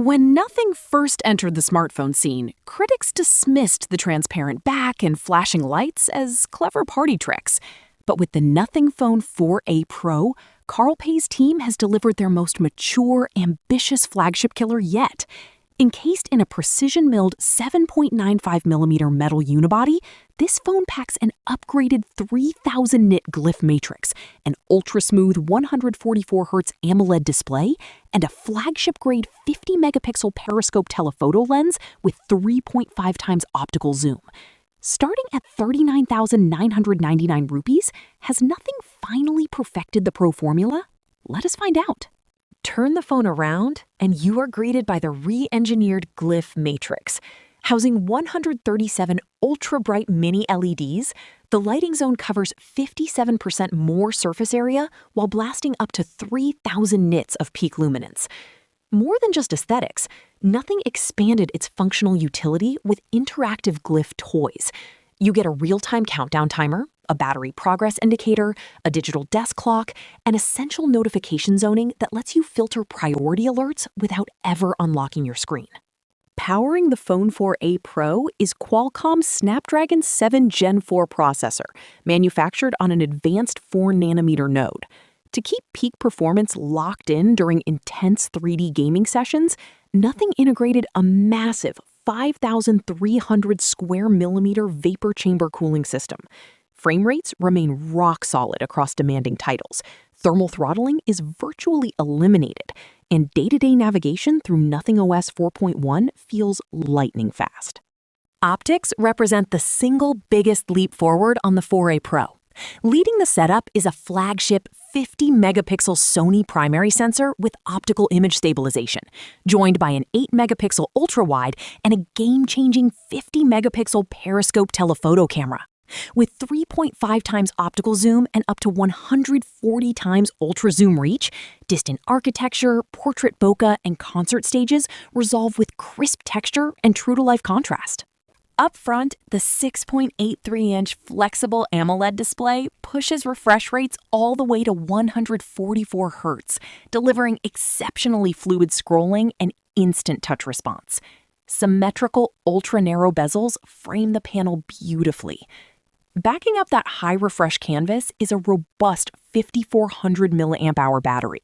When Nothing first entered the smartphone scene, critics dismissed the transparent back and flashing lights as clever party tricks. But with the Nothing Phone 4a Pro, Carl Pei's team has delivered their most mature, ambitious flagship killer yet. Encased in a precision-milled 7.95mm metal unibody, this phone packs an upgraded 3000-nit Glyph Matrix, an ultra-smooth 144Hz AMOLED display, and a flagship-grade 50-megapixel Periscope telephoto lens with 3.5 times optical zoom. Starting at 39,999 rupees, has Nothing finally perfected the Pro formula? Let us find out. Turn the phone around, and you are greeted by the re-engineered Glyph Matrix. Housing 137 ultra-bright mini LEDs, the lighting zone covers 57% more surface area while blasting up to 3,000 nits of peak luminance. More than just aesthetics, Nothing expanded its functional utility with interactive Glyph toys. You get a real-time countdown timer, a battery progress indicator, a digital desk clock, and essential notification zoning that lets you filter priority alerts without ever unlocking your screen. Powering the Phone 4a Pro is Qualcomm's Snapdragon 7 Gen 4 processor, manufactured on an advanced 4nm node. To keep peak performance locked in during intense 3D gaming sessions, Nothing integrated a massive 5,300 square millimeter vapor chamber cooling system. Frame rates remain rock solid across demanding titles. Thermal throttling is virtually eliminated, and day-to-day navigation through Nothing OS 4.1 feels lightning fast. Optics represent the single biggest leap forward on the 4a Pro. Leading the setup is a flagship 50-megapixel Sony primary sensor with optical image stabilization, joined by an 8-megapixel ultrawide and a game-changing 50-megapixel Periscope telephoto camera. With 3.5 times optical zoom and up to 140 times ultra zoom reach, distant architecture, portrait bokeh, and concert stages resolve with crisp texture and true-to-life contrast. Up front, the 6.83-inch Flexible AMOLED display pushes refresh rates all the way to 144 Hz, delivering exceptionally fluid scrolling and instant touch response. Symmetrical ultra-narrow bezels frame the panel beautifully. Backing up that high refresh canvas is a robust 5400 mAh battery,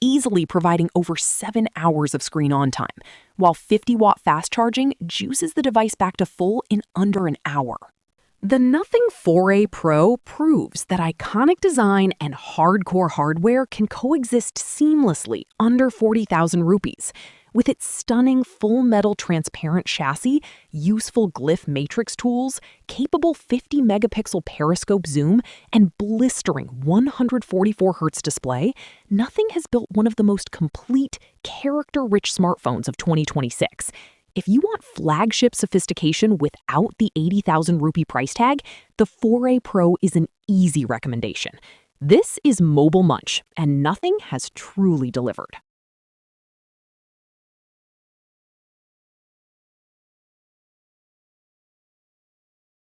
easily providing over 7 hours of screen on time, while 50-watt fast charging juices the device back to full in under an hour. The Nothing 4a Pro proves that iconic design and hardcore hardware can coexist seamlessly under 40,000 rupees. With its stunning full-metal transparent chassis, useful Glyph Matrix tools, capable 50-megapixel periscope zoom, and blistering 144Hz display, Nothing has built one of the most complete, character-rich smartphones of 2026. If you want flagship sophistication without the 80,000 rupee price tag, the 4a Pro is an easy recommendation. This is mobile Munch, and Nothing has truly delivered.